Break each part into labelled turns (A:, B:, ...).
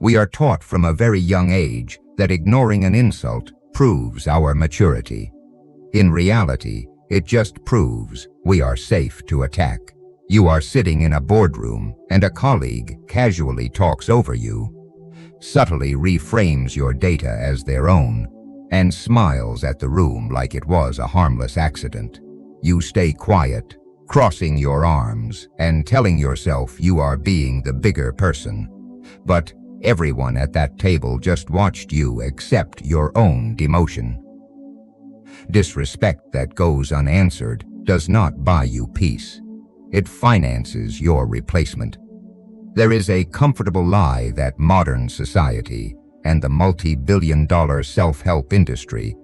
A: We are taught from a very young age that ignoring an insult proves our maturity. In reality, it just proves we are safe to attack. You are sitting in a boardroom and a colleague casually talks over you, subtly reframes your data as their own, and smiles at the room like it was a harmless accident. You stay quiet, crossing your arms and telling yourself you are being the bigger person. But everyone at that table just watched you accept your own demotion. Disrespect that goes unanswered does not buy you peace. It finances your replacement. There is a comfortable lie that modern society and the multi-billion-dollar self-help industry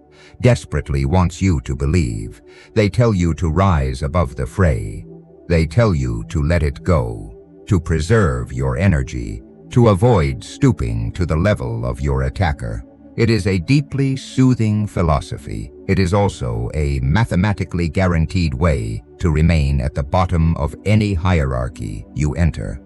A: desperately wants you to believe. They tell you to rise above the fray. They tell you to let it go, to preserve your energy, to avoid stooping to the level of your attacker. It is a deeply soothing philosophy. It is also a mathematically guaranteed way to remain at the bottom of any hierarchy you enter.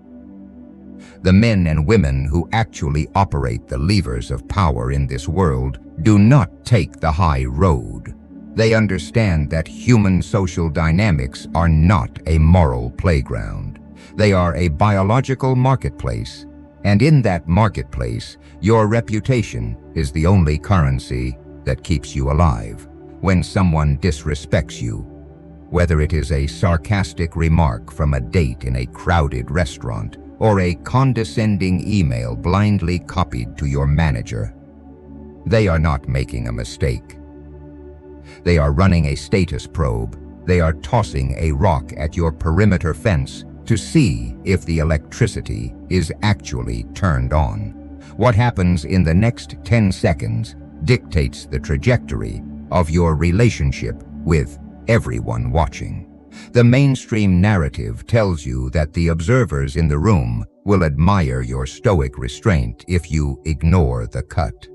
A: The men and women who actually operate the levers of power in this world do not take the high road. They understand that human social dynamics are not a moral playground. They are a biological marketplace, and in that marketplace, your reputation is the only currency that keeps you alive. When someone disrespects you, whether it is a sarcastic remark from a date in a crowded restaurant or a condescending email blindly copied to your manager, they are not making a mistake. They are running a status probe. They are tossing a rock at your perimeter fence to see if the electricity is actually turned on. What happens in the next 10 seconds dictates the trajectory of your relationship with everyone watching. The mainstream narrative tells you that the observers in the room will admire your stoic restraint if you ignore the cut.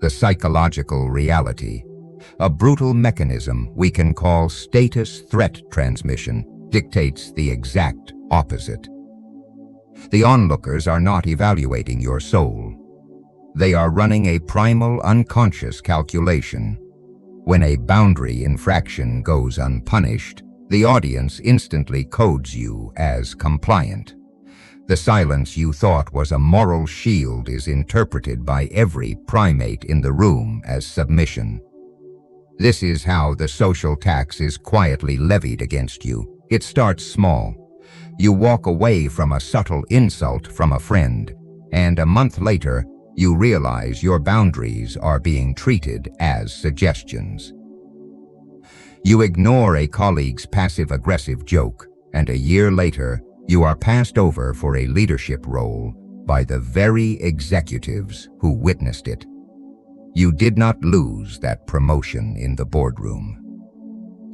A: The psychological reality, a brutal mechanism we can call status threat transmission, dictates the exact opposite. The onlookers are not evaluating your soul. They are running a primal unconscious calculation. When a boundary infraction goes unpunished, the audience instantly codes you as compliant. The silence you thought was a moral shield is interpreted by every primate in the room as submission. This is how the social tax is quietly levied against you. It starts small. You walk away from a subtle insult from a friend, and a month later, you realize your boundaries are being treated as suggestions. You ignore a colleague's passive-aggressive joke, and a year later, you are passed over for a leadership role by the very executives who witnessed it. You did not lose that promotion in the boardroom.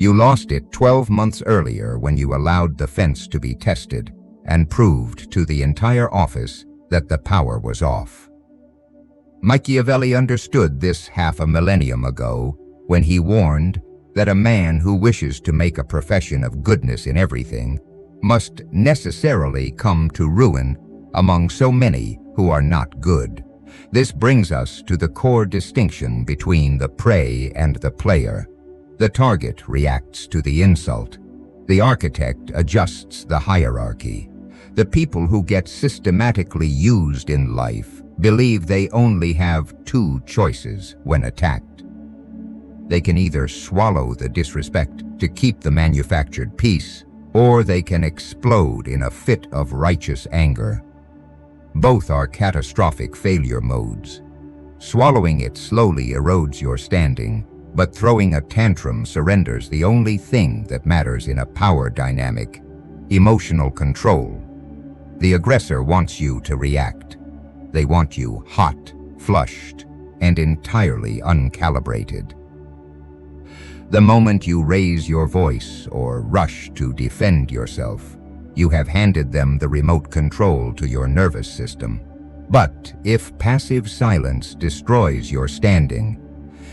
A: You lost it 12 months earlier when you allowed the fence to be tested and proved to the entire office that the power was off. Machiavelli understood this half a millennium ago when he warned that a man who wishes to make a profession of goodness in everything must necessarily come to ruin among so many who are not good. This brings us to the core distinction between the prey and the player. The target reacts to the insult. The architect adjusts the hierarchy. The people who get systematically used in life believe they only have two choices when attacked. They can either swallow the disrespect to keep the manufactured peace, or they can explode in a fit of righteous anger. Both are catastrophic failure modes. Swallowing it slowly erodes your standing, but throwing a tantrum surrenders the only thing that matters in a power dynamic: emotional control. The aggressor wants you to react. They want you hot, flushed, and entirely uncalibrated. The moment you raise your voice or rush to defend yourself, you have handed them the remote control to your nervous system. But if passive silence destroys your standing,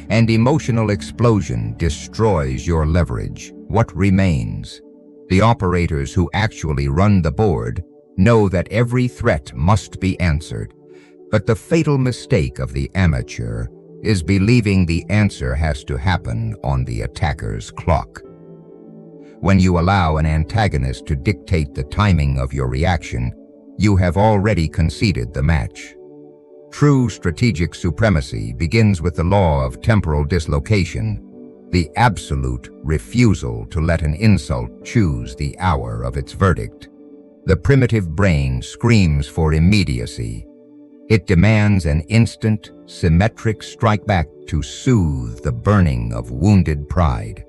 A: and emotional explosion destroys your leverage, what remains? The operators who actually run the board know that every threat must be answered. But the fatal mistake of the amateur is believing the answer has to happen on the attacker's clock. When you allow an antagonist to dictate the timing of your reaction, you have already conceded the match. True strategic supremacy begins with the law of temporal dislocation, the absolute refusal to let an insult choose the hour of its verdict. The primitive brain screams for immediacy. It demands an instant, symmetric strike back to soothe the burning of wounded pride.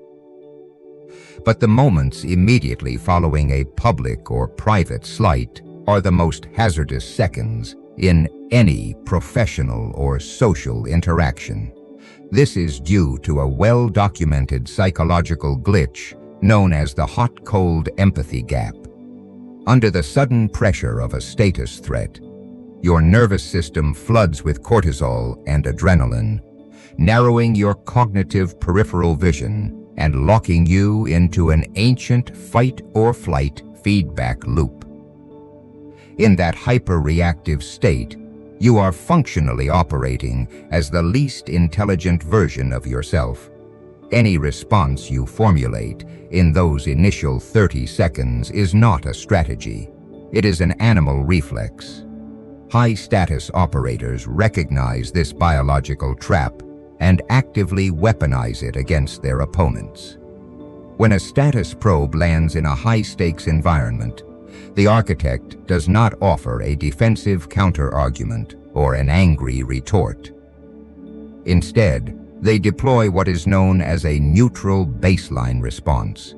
A: But the moments immediately following a public or private slight are the most hazardous seconds in any professional or social interaction. This is due to a well-documented psychological glitch known as the hot-cold empathy gap. Under the sudden pressure of a status threat, your nervous system floods with cortisol and adrenaline, narrowing your cognitive peripheral vision and locking you into an ancient fight-or-flight feedback loop. In that hyper-reactive state, you are functionally operating as the least intelligent version of yourself. Any response you formulate in those initial 30 seconds is not a strategy. It is an animal reflex. High-status operators recognize this biological trap and actively weaponize it against their opponents. When a status probe lands in a high-stakes environment, the architect does not offer a defensive counter-argument or an angry retort. Instead, they deploy what is known as a neutral baseline response.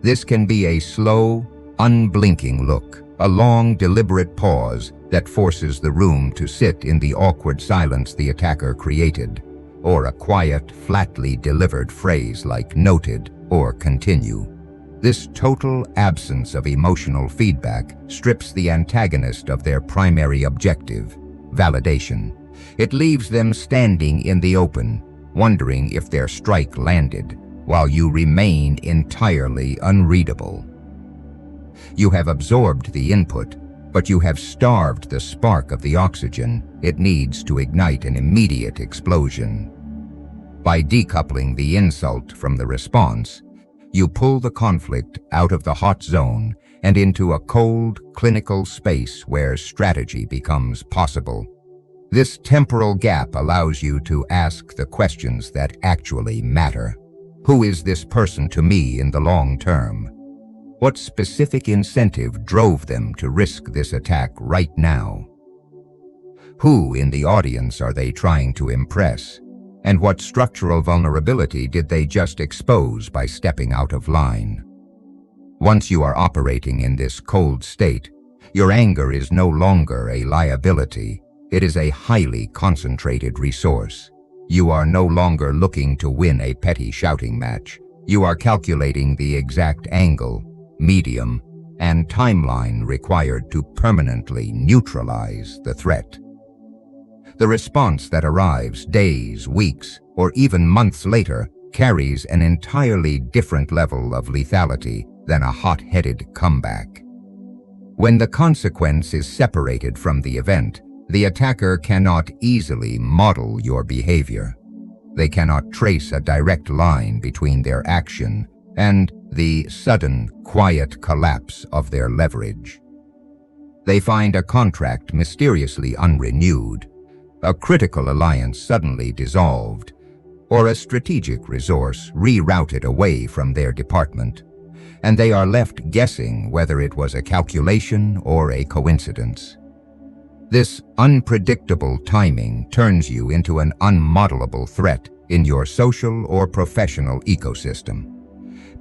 A: This can be a slow, unblinking look, a long, deliberate pause that forces the room to sit in the awkward silence the attacker created, or a quiet, flatly delivered phrase like noted or continue. This total absence of emotional feedback strips the antagonist of their primary objective, validation. It leaves them standing in the open, wondering if their strike landed, while you remain entirely unreadable. You have absorbed the input, but you have starved the spark of the oxygen it needs to ignite an immediate explosion. By decoupling the insult from the response, you pull the conflict out of the hot zone and into a cold, clinical space where strategy becomes possible. This temporal gap allows you to ask the questions that actually matter. Who is this person to me in the long term? What specific incentive drove them to risk this attack right now? Who in the audience are they trying to impress? And what structural vulnerability did they just expose by stepping out of line? Once you are operating in this cold state, your anger is no longer a liability. It is a highly concentrated resource. You are no longer looking to win a petty shouting match. You are calculating the exact angle, medium, and timeline required to permanently neutralize the threat. The response that arrives days, weeks, or even months later carries an entirely different level of lethality than a hot-headed comeback. When the consequence is separated from the event, the attacker cannot easily model your behavior. They cannot trace a direct line between their action and the sudden, quiet collapse of their leverage. They find a contract mysteriously unrenewed, a critical alliance suddenly dissolved, or a strategic resource rerouted away from their department, and they are left guessing whether it was a calculation or a coincidence. This unpredictable timing turns you into an unmodelable threat in your social or professional ecosystem.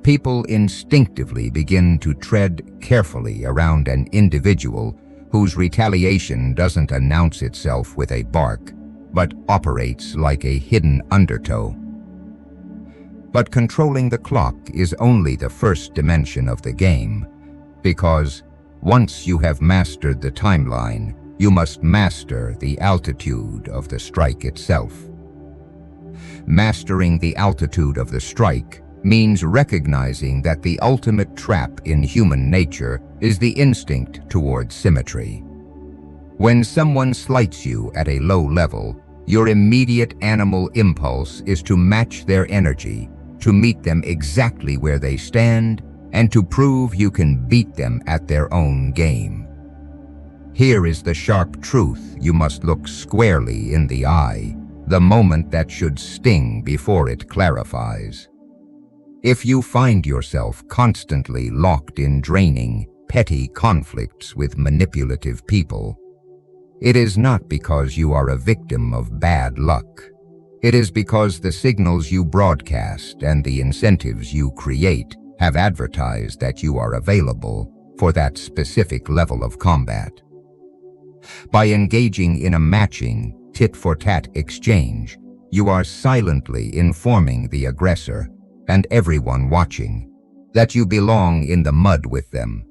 A: People instinctively begin to tread carefully around an individual whose retaliation doesn't announce itself with a bark, but operates like a hidden undertow. But controlling the clock is only the first dimension of the game, because once you have mastered the timeline, you must master the altitude of the strike itself. Mastering the altitude of the strike means recognizing that the ultimate trap in human nature is the instinct towards symmetry. When someone slights you at a low level, your immediate animal impulse is to match their energy, to meet them exactly where they stand, and to prove you can beat them at their own game. Here is the sharp truth you must look squarely in the eye, the moment that should sting before it clarifies. If you find yourself constantly locked in draining, petty conflicts with manipulative people, it is not because you are a victim of bad luck. It is because the signals you broadcast and the incentives you create have advertised that you are available for that specific level of combat. By engaging in a matching, tit-for-tat exchange, you are silently informing the aggressor and everyone watching that you belong in the mud with them.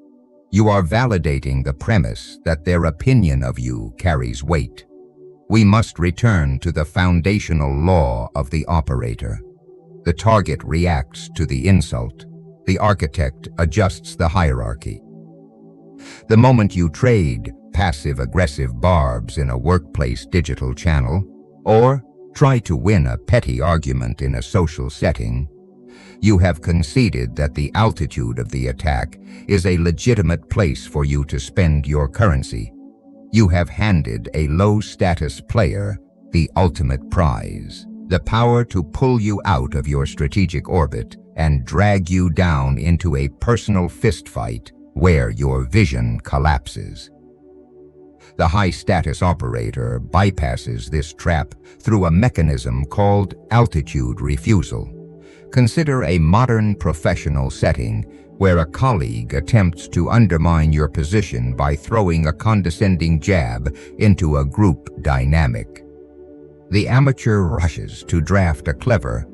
A: You are validating the premise that their opinion of you carries weight. We must return to the foundational law of the operator. The target reacts to the insult. The architect adjusts the hierarchy. The moment you trade passive-aggressive barbs in a workplace digital channel, or try to win a petty argument in a social setting, you have conceded that the altitude of the attack is a legitimate place for you to spend your currency. You have handed a low-status player the ultimate prize, the power to pull you out of your strategic orbit and drag you down into a personal fistfight where your vision collapses. The high-status operator bypasses this trap through a mechanism called altitude refusal. Consider a modern professional setting where a colleague attempts to undermine your position by throwing a condescending jab into a group dynamic. The amateur rushes to draft a clever,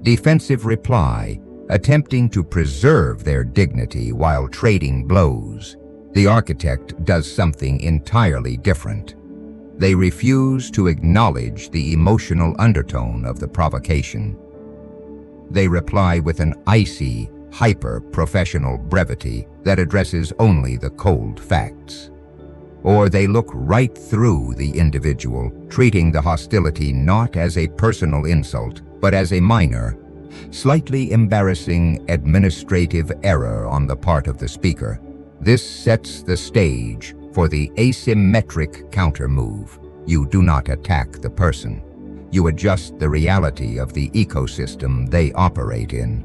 A: defensive reply, attempting to preserve their dignity while trading blows. The architect does something entirely different. They refuse to acknowledge the emotional undertone of the provocation. They reply with an icy, hyper-professional brevity that addresses only the cold facts. Or they look right through the individual, treating the hostility not as a personal insult, but as a minor, slightly embarrassing administrative error on the part of the speaker. This sets the stage for the asymmetric counter-move. You do not attack the person. You adjust the reality of the ecosystem they operate in.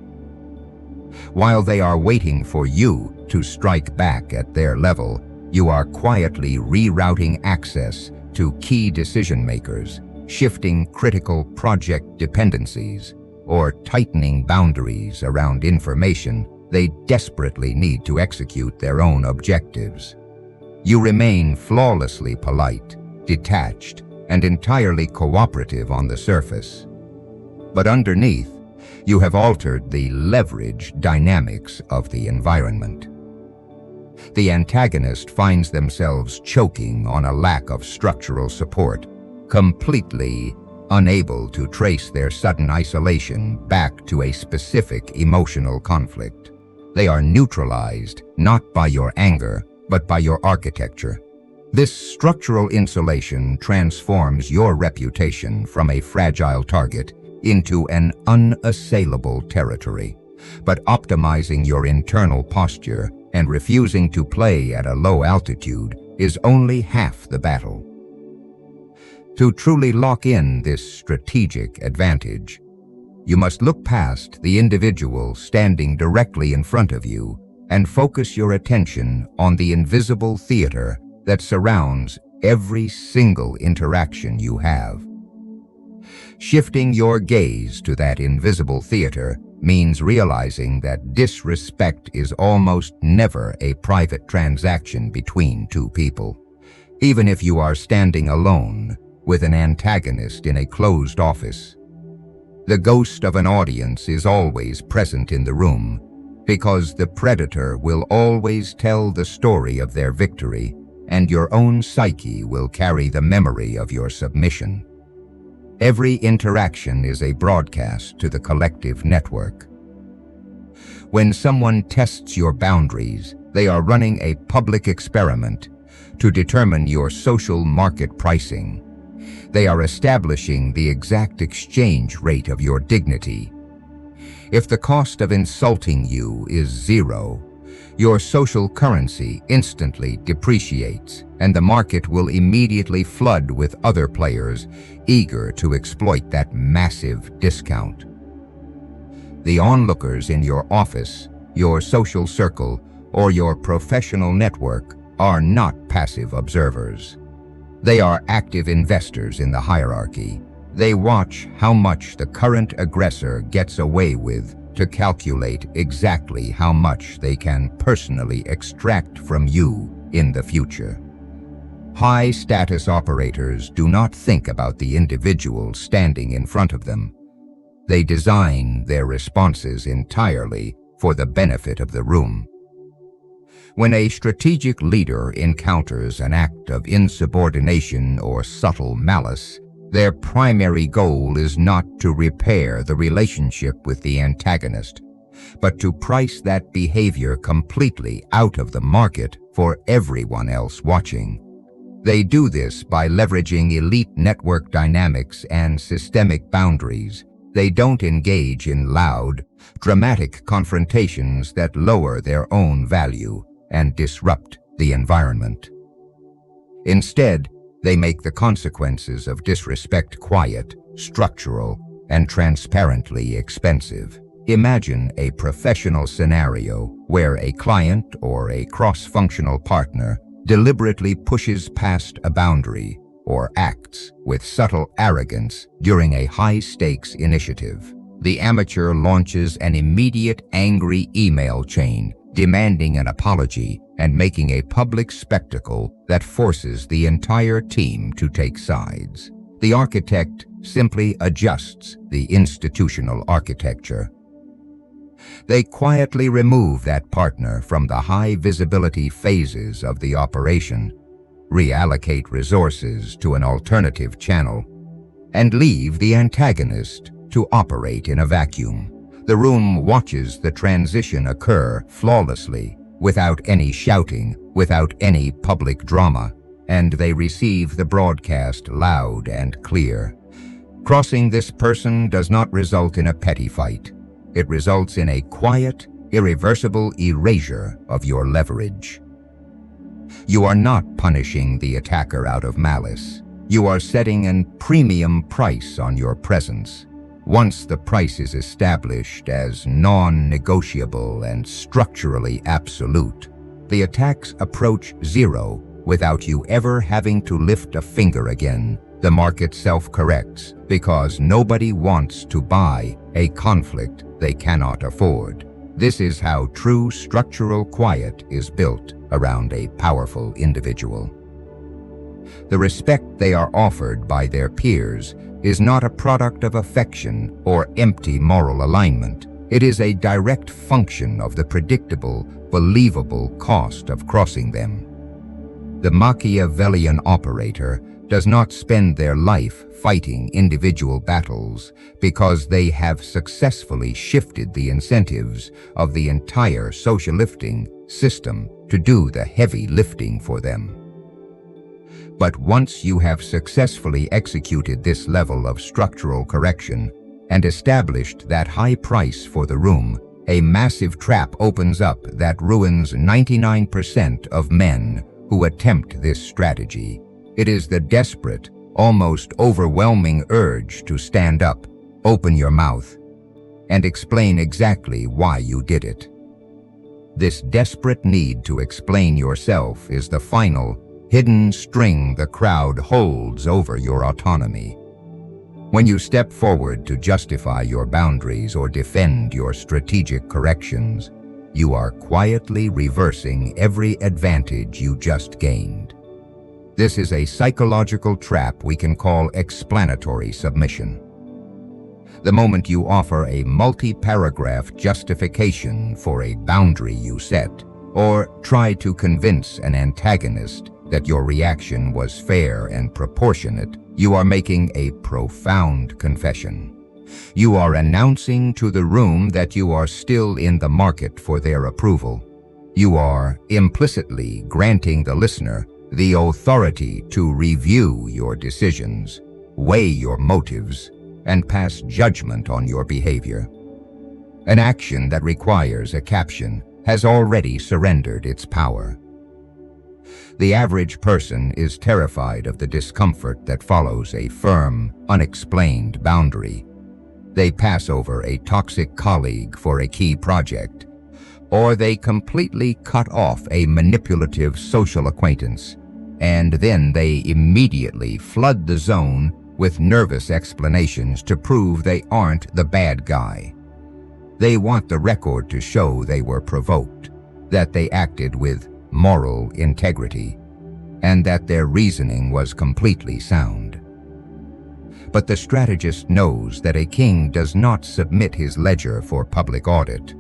A: While they are waiting for you to strike back at their level, you are quietly rerouting access to key decision-makers, shifting critical project dependencies, or tightening boundaries around information they desperately need to execute their own objectives. You remain flawlessly polite, detached, and entirely cooperative on the surface. But underneath, you have altered the leverage dynamics of the environment. The antagonist finds themselves choking on a lack of structural support, completely unable to trace their sudden isolation back to a specific emotional conflict. They are neutralized not by your anger, but by your architecture. This structural insulation transforms your reputation from a fragile target into an unassailable territory. But optimizing your internal posture and refusing to play at a low altitude is only half the battle. To truly lock in this strategic advantage, you must look past the individual standing directly in front of you and focus your attention on the invisible theater that surrounds every single interaction you have. Shifting your gaze to that invisible theater means realizing that disrespect is almost never a private transaction between two people. Even if you are standing alone with an antagonist in a closed office, the ghost of an audience is always present in the room, because the predator will always tell the story of their victory, and your own psyche will carry the memory of your submission. Every interaction is a broadcast to the collective network. When someone tests your boundaries, they are running a public experiment to determine your social market pricing. They are establishing the exact exchange rate of your dignity. If the cost of insulting you is 0, your social currency instantly depreciates, and the market will immediately flood with other players eager to exploit that massive discount. The onlookers in your office, your social circle, or your professional network are not passive observers. They are active investors in the hierarchy. They watch how much the current aggressor gets away with to calculate exactly how much they can personally extract from you in the future. High-status operators do not think about the individual standing in front of them. They design their responses entirely for the benefit of the room. When a strategic leader encounters an act of insubordination or subtle malice, their primary goal is not to repair the relationship with the antagonist, but to price that behavior completely out of the market for everyone else watching. They do this by leveraging elite network dynamics and systemic boundaries. They don't engage in loud, dramatic confrontations that lower their own value and disrupt the environment. Instead, they make the consequences of disrespect quiet, structural, and transparently expensive. Imagine a professional scenario where a client or a cross-functional partner deliberately pushes past a boundary or acts with subtle arrogance during a high-stakes initiative. The amateur launches an immediate angry email chain demanding an apology and making a public spectacle that forces the entire team to take sides. The architect simply adjusts the institutional architecture. They quietly remove that partner from the high-visibility phases of the operation, reallocate resources to an alternative channel, and leave the antagonist to operate in a vacuum. The room watches the transition occur flawlessly, without any shouting, without any public drama, and they receive the broadcast loud and clear. Crossing this person does not result in a petty fight. It results in a quiet, irreversible erasure of your leverage. You are not punishing the attacker out of malice. You are setting a premium price on your presence. Once the price is established as non-negotiable and structurally absolute, the attacks approach 0 without you ever having to lift a finger again. The market self-corrects because nobody wants to buy a conflict they cannot afford. This is how true structural quiet is built around a powerful individual. The respect they are offered by their peers is not a product of affection or empty moral alignment. It is a direct function of the predictable, believable cost of crossing them. The Machiavellian operator does not spend their life fighting individual battles because they have successfully shifted the incentives of the entire social lifting system to do the heavy lifting for them. But once you have successfully executed this level of structural correction and established that high price for the room, a massive trap opens up that ruins 99% of men who attempt this strategy. It is the desperate, almost overwhelming urge to stand up, open your mouth, and explain exactly why you did it. This desperate need to explain yourself is the final, hidden string the crowd holds over your autonomy. When you step forward to justify your boundaries or defend your strategic corrections, you are quietly reversing every advantage you just gained. This is a psychological trap we can call explanatory submission. The moment you offer a multi-paragraph justification for a boundary you set, or try to convince an antagonist that your reaction was fair and proportionate, you are making a profound confession. You are announcing to the room that you are still in the market for their approval. You are implicitly granting the listener the authority to review your decisions, weigh your motives, and pass judgment on your behavior. An action that requires a caption has already surrendered its power. The average person is terrified of the discomfort that follows a firm, unexplained boundary. They pass over a toxic colleague for a key project, or they completely cut off a manipulative social acquaintance, and then they immediately flood the zone with nervous explanations to prove they aren't the bad guy. They want the record to show they were provoked, that they acted with moral integrity, and that their reasoning was completely sound. But the strategist knows that a king does not submit his ledger for public audit.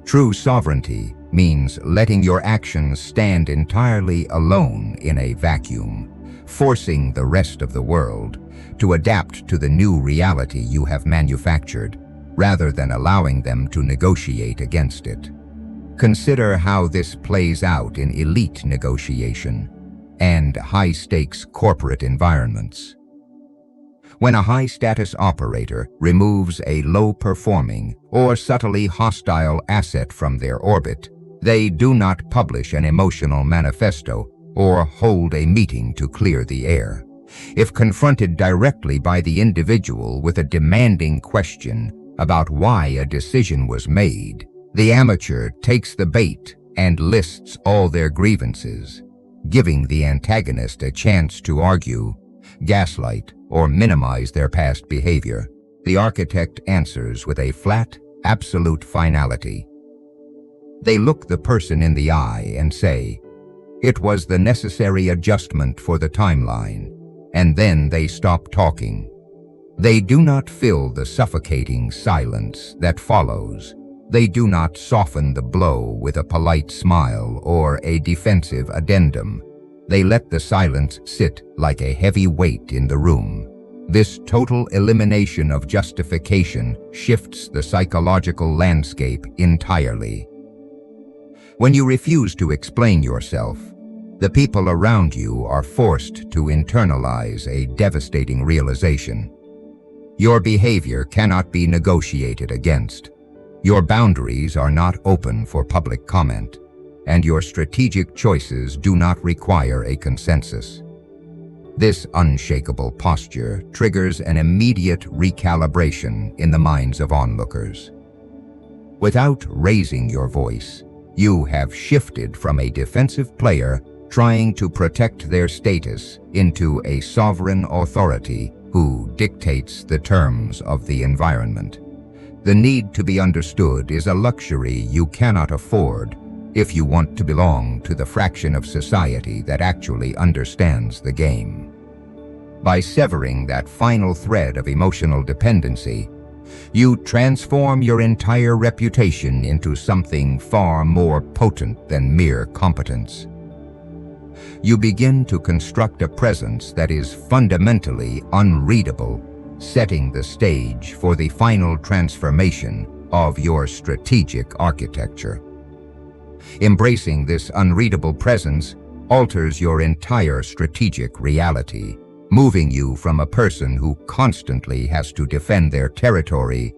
A: True sovereignty means letting your actions stand entirely alone in a vacuum, forcing the rest of the world to adapt to the new reality you have manufactured, rather than allowing them to negotiate against it. Consider how this plays out in elite negotiation and high-stakes corporate environments. When a high-status operator removes a low-performing or subtly hostile asset from their orbit, they do not publish an emotional manifesto or hold a meeting to clear the air. If confronted directly by the individual with a demanding question about why a decision was made, the amateur takes the bait and lists all their grievances, giving the antagonist a chance to argue, gaslight, or minimize their past behavior. The architect answers with a flat, absolute finality. They look the person in the eye and say, "It was the necessary adjustment for the timeline," and then they stop talking. They do not fill the suffocating silence that follows. They do not soften the blow with a polite smile or a defensive addendum. They let the silence sit like a heavy weight in the room. This total elimination of justification shifts the psychological landscape entirely. When you refuse to explain yourself, the people around you are forced to internalize a devastating realization. Your behavior cannot be negotiated against. Your boundaries are not open for public comment, and your strategic choices do not require a consensus. This unshakable posture triggers an immediate recalibration in the minds of onlookers. Without raising your voice, you have shifted from a defensive player trying to protect their status into a sovereign authority who dictates the terms of the environment. The need to be understood is a luxury you cannot afford if you want to belong to the fraction of society that actually understands the game. By severing that final thread of emotional dependency, you transform your entire reputation into something far more potent than mere competence. You begin to construct a presence that is fundamentally unreadable, setting the stage for the final transformation of your strategic architecture. Embracing this unreadable presence alters your entire strategic reality, moving you from a person who constantly has to defend their territory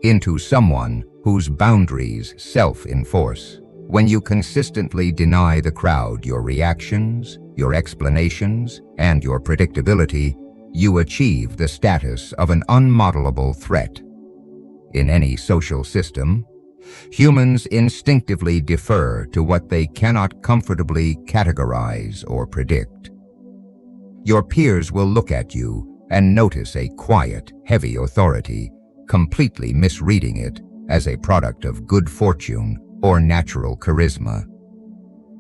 A: into someone whose boundaries self-enforce. When you consistently deny the crowd your reactions, your explanations, and your predictability, you achieve the status of an unmodelable threat. In any social system, humans instinctively defer to what they cannot comfortably categorize or predict. Your peers will look at you and notice a quiet, heavy authority, completely misreading it as a product of good fortune or natural charisma.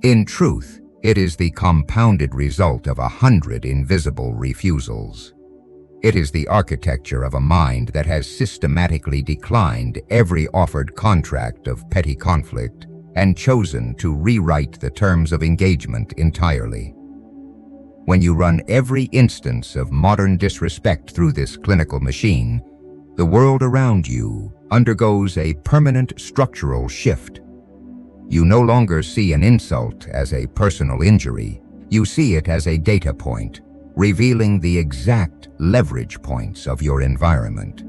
A: In truth, it is the compounded result of 100 invisible refusals. It is the architecture of a mind that has systematically declined every offered contract of petty conflict and chosen to rewrite the terms of engagement entirely. When you run every instance of modern disrespect through this clinical machine, the world around you undergoes a permanent structural shift. You no longer see an insult as a personal injury. You see it as a data point, revealing the exact leverage points of your environment.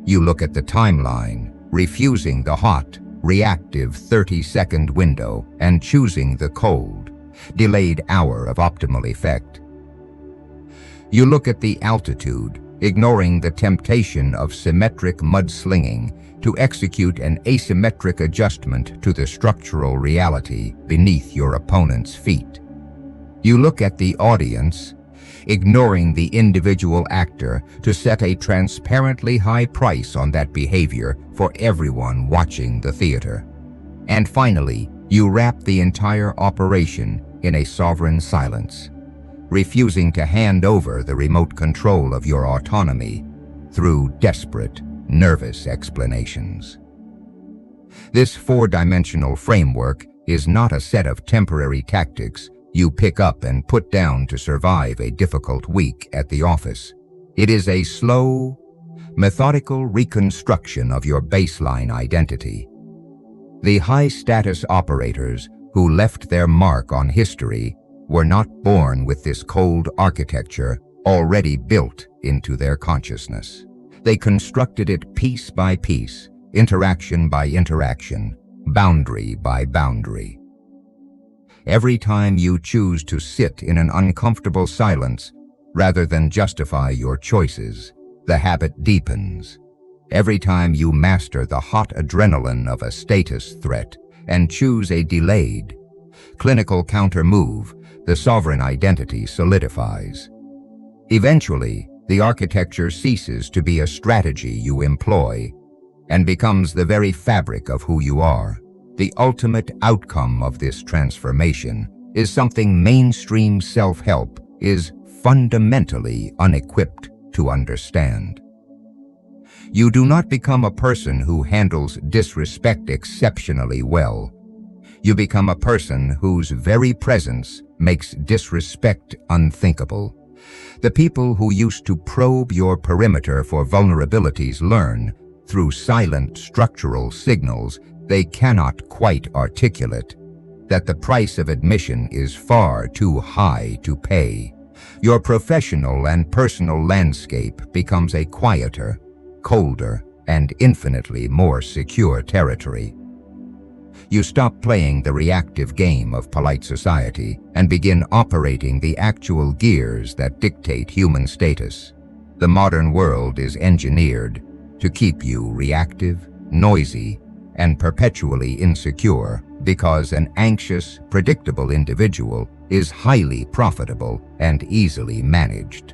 A: You look at the timeline, refusing the hot, reactive 30-second window and choosing the cold, delayed hour of optimal effect. You look at the altitude, ignoring the temptation of symmetric mudslinging to execute an asymmetric adjustment to the structural reality beneath your opponent's feet. You look at the audience, ignoring the individual actor to set a transparently high price on that behavior for everyone watching the theater. And finally, you wrap the entire operation in a sovereign silence, refusing to hand over the remote control of your autonomy through desperate, nervous explanations. This four-dimensional framework is not a set of temporary tactics you pick up and put down to survive a difficult week at the office. It is a slow, methodical reconstruction of your baseline identity. The high-status operators who left their mark on history were not born with this cold architecture already built into their consciousness. They constructed it piece by piece, interaction by interaction, boundary by boundary. Every time you choose to sit in an uncomfortable silence rather than justify your choices, the habit deepens. Every time you master the hot adrenaline of a status threat and choose a delayed, clinical counter-move, the sovereign identity solidifies. Eventually, the architecture ceases to be a strategy you employ and becomes the very fabric of who you are. The ultimate outcome of this transformation is something mainstream self-help is fundamentally unequipped to understand. You do not become a person who handles disrespect exceptionally well. You become a person whose very presence makes disrespect unthinkable. The people who used to probe your perimeter for vulnerabilities learn, through silent structural signals they cannot quite articulate, that the price of admission is far too high to pay. Your professional and personal landscape becomes a quieter, colder, and infinitely more secure territory. You stop playing the reactive game of polite society and begin operating the actual gears that dictate human status. The modern world is engineered to keep you reactive, noisy, and perpetually insecure because an anxious, predictable individual is highly profitable and easily managed.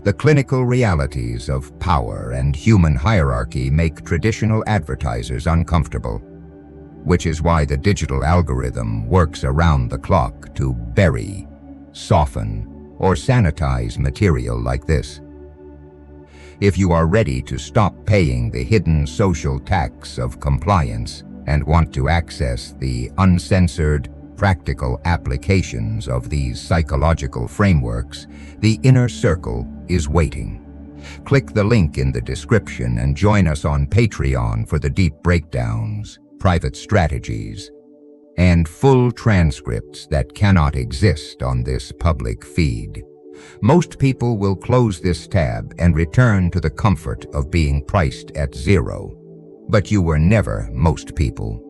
A: The clinical realities of power and human hierarchy make traditional advertisers uncomfortable, which is why the digital algorithm works around the clock to bury, soften, or sanitize material like this. If you are ready to stop paying the hidden social tax of compliance and want to access the uncensored, practical applications of these psychological frameworks, the inner circle is waiting. Click the link in the description and join us on Patreon for the deep breakdowns, private strategies, and full transcripts that cannot exist on this public feed. Most people will close this tab and return to the comfort of being priced at zero. But you were never most people.